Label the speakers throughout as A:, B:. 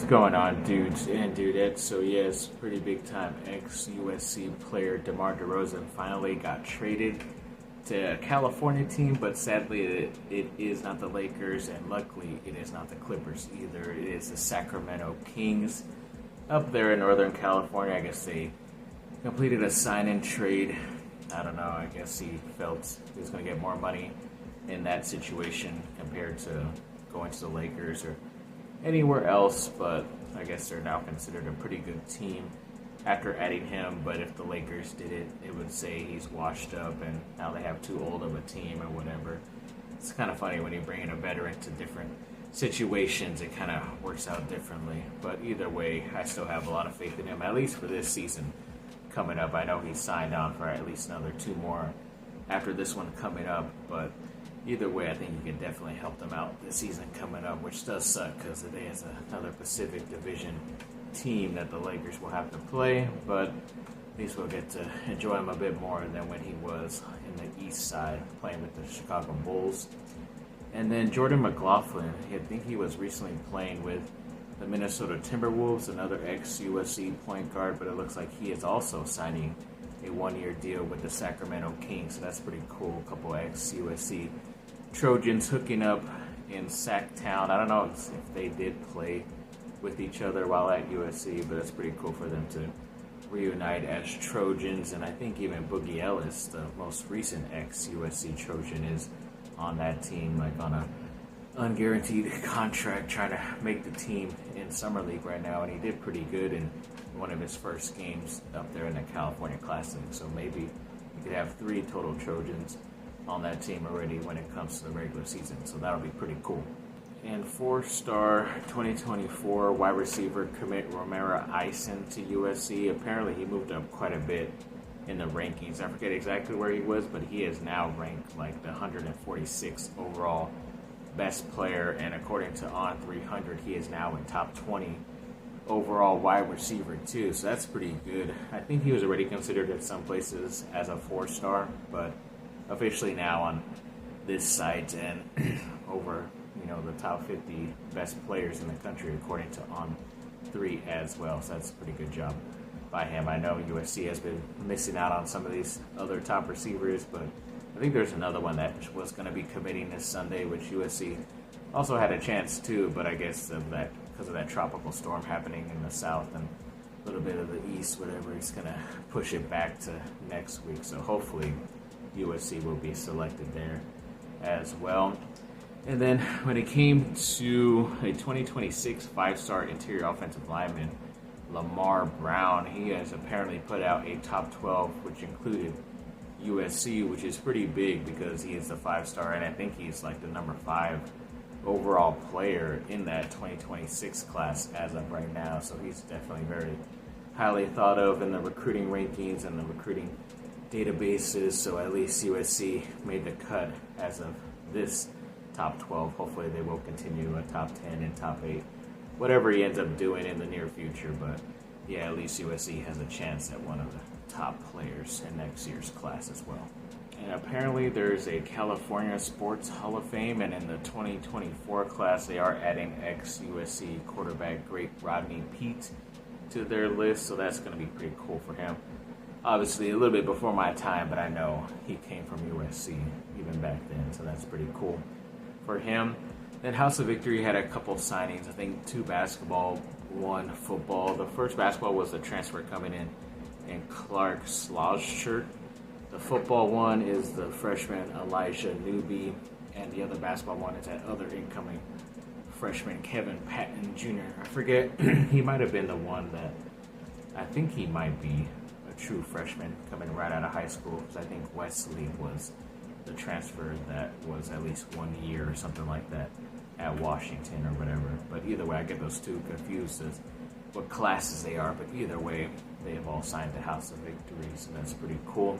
A: going on, dudes and dudettes? So yes, pretty big time ex-USC player DeMar DeRozan finally got traded to a California team, but sadly it is not the Lakers, and luckily it is not the Clippers either. It is the Sacramento Kings up there in Northern California. I guess they completed a sign-in trade. I don't know, I guess he felt he was going to get more money in that situation compared to going to the Lakers or anywhere else, but I guess they're now considered a pretty good team after adding him. But if the Lakers did it, it would say he's washed up and now they have too old of a team or whatever. It's kind of funny when you bring in a veteran to different situations, it kind of works out differently. But either way, I still have a lot of faith in him, at least for this season coming up. I know he's signed on for at least another 2 more after this one coming up, but either way, I think you can definitely help them out this season coming up, which does suck because it is another Pacific Division team that the Lakers will have to play, but at least we'll get to enjoy him a bit more than when he was in the East Side playing with the Chicago Bulls. And then Jordan McLaughlin, I think he was recently playing with the Minnesota Timberwolves, another ex-USC point guard, but it looks like he is also signing a 1-year deal with the Sacramento Kings, so that's pretty cool. A couple ex-USC Trojans hooking up in Sacktown. I don't know if they did play with each other while at USC, but it's pretty cool for them to reunite as Trojans. And I think even Boogie Ellis, the most recent ex-USC Trojan, is on that team, like on a unguaranteed contract, trying to make the team in Summer League right now, and he did pretty good in one of his first games up there in the California Classic. So maybe you could have 3 total Trojans on that team already when it comes to the regular season, so that'll be pretty cool. And 4-star 2024 wide receiver commit Romero Eisen to USC. Apparently he moved up quite a bit in the rankings. I forget exactly where he was, but he is now ranked like the 146th overall best player, and according to On 300, he is now in top 20 overall wide receiver too, so that's pretty good. I think he was already considered at some places as a 4-star, but officially now on this site and over, the top 50 best players in the country according to On 3 as well. So that's a pretty good job by him. I know USC has been missing out on some of these other top receivers, but I think there's another one that was going to be committing this Sunday, which USC also had a chance too, but I guess because of that tropical storm happening in the south and a little bit of the east, whatever, it's going to push it back to next week. So hopefully USC will be selected there as well. And then when it came to a 2026 5-star interior offensive lineman, Lamar Brown, he has apparently put out a top 12, which included USC, which is pretty big because he is the 5-star, and I think he's like the number 5 overall player in that 2026 class as of right now. So he's definitely very highly thought of in the recruiting rankings and the recruiting databases. So at least USC made the cut as of this top 12. Hopefully they will continue a top 10 and top 8, whatever he ends up doing in the near future. But yeah, at least USC has a chance at one of the top players in next year's class as well. And apparently there's a California Sports Hall of Fame, and in the 2024 class they are adding ex-USC quarterback great Rodney Peete to their list, so that's going to be pretty cool for him. Obviously a little bit before my time, but I know he came from USC even back then, so that's pretty cool for him. Then House of Victory had a couple signings, I think 2 basketball, 1 football. The first basketball was the transfer coming in Clark Slaughter. The football one is the freshman Elijah Newby, and the other basketball one is that other incoming freshman Kevin Patton Jr. I forget, he might have been the one that, I think he might be a true freshman coming right out of high school, because I think Wesley was the transfer that was at least 1 year or something like that at Washington or whatever. But either way, I get those 2 confused as what classes they are, but either way, they have all signed the House of Victory, so that's pretty cool.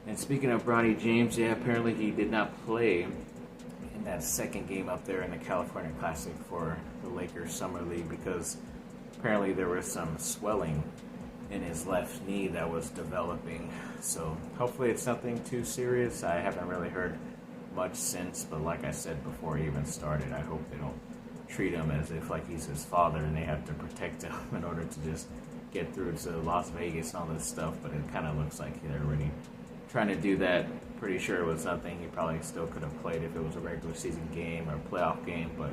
A: And speaking of Bronny James, yeah, apparently he did not play in that second game up there in the California Classic for the Lakers Summer League because apparently there was some swelling in his left knee that was developing. So hopefully it's nothing too serious. I haven't really heard much since, but like I said before he even started, I hope they don't treat him as if like he's his father, and they have to protect him in order to just get through to Las Vegas and all this stuff. But it kind of looks like they're already trying to do that. Pretty sure it was something he probably still could have played if it was a regular season game or playoff game, but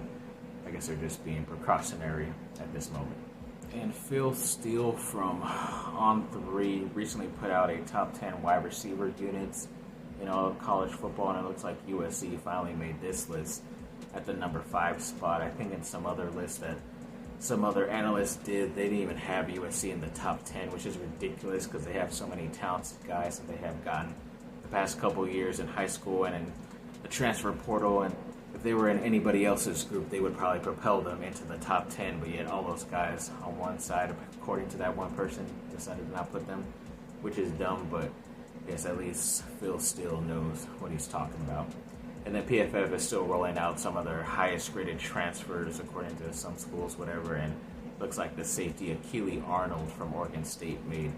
A: I guess they're just being precautionary at this moment. And Phil Steele from On3 recently put out a top 10 wide receiver units in all of college football, and it looks like USC finally made this list at the number 5 spot. I think in some other list that some other analysts did, they didn't even have USC in the top 10, which is ridiculous because they have so many talented guys that they have gotten the past couple of years in high school and in the transfer portal. And if they were in anybody else's group, they would probably propel them into the top 10, but yet all those guys on one side, according to that one person, decided to not put them, which is dumb, but yes, at least Phil Steele knows what he's talking about. And then PFF is still rolling out some of their highest graded transfers according to some schools, whatever, and looks like the safety Akili Arnold from Oregon State made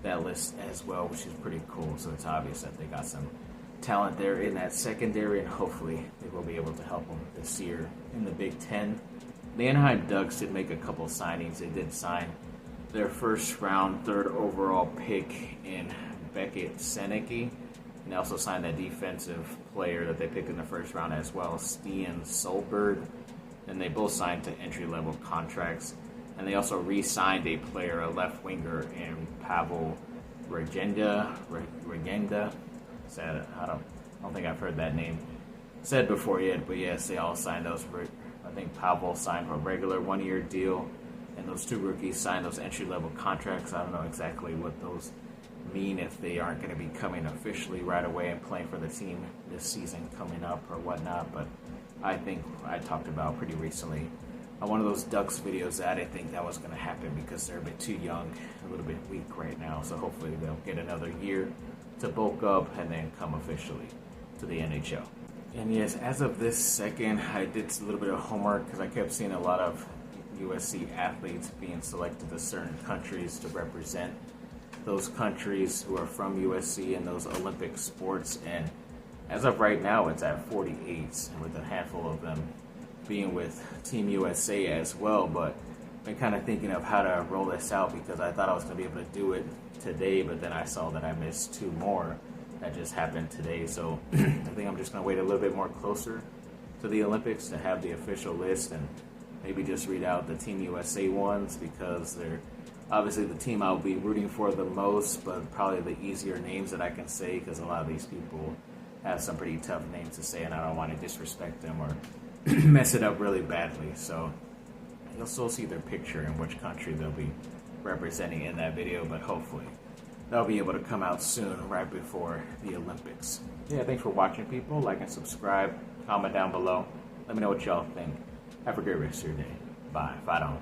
A: that list as well, which is pretty cool. So it's obvious that they got some talent there in that secondary, and hopefully they will be able to help them this year in the Big Ten. The Anaheim Ducks did make a couple signings. They did sign their first round, 3rd overall pick in Beckett Seneke, and they also signed that defensive player that they picked in the first round as well, Stian Solberg. And they both signed to entry-level contracts. And they also re-signed a player, a left winger, in Pavel Regenda. Said, I don't think I've heard that name said before yet, but yes, they all signed those. I think Pavel signed for a regular 1-year deal, and those 2 rookies signed those entry-level contracts. I don't know exactly what those mean, if they aren't going to be coming officially right away and playing for the team this season coming up or whatnot, but I think I talked about pretty recently on one of those Ducks videos that I didn't think that was going to happen because they're a bit too young, a little bit weak right now, so hopefully they'll get another year to bulk up and then come officially to the NHL. And yes, as of this second, I did a little bit of homework because I kept seeing a lot of USC athletes being selected to certain countries to represent those countries who are from USC in those Olympic sports, and as of right now it's at 48, with a handful of them being with Team USA as well. But I've been kind of thinking of how to roll this out because I thought I was going to be able to do it today, but then I saw that I missed 2 more that just happened today, so I think I'm just going to wait a little bit more closer to the Olympics to have the official list and maybe just read out the Team USA ones because they're obviously the team I'll be rooting for the most, but probably the easier names that I can say because a lot of these people have some pretty tough names to say and I don't want to disrespect them or mess it up really badly. So you'll still see their picture and which country they'll be representing in that video, but hopefully they'll be able to come out soon right before the Olympics. Yeah, thanks for watching, people. Like and subscribe, comment down below. Let me know what y'all think. Have a great rest of your day. Bye. Fight on.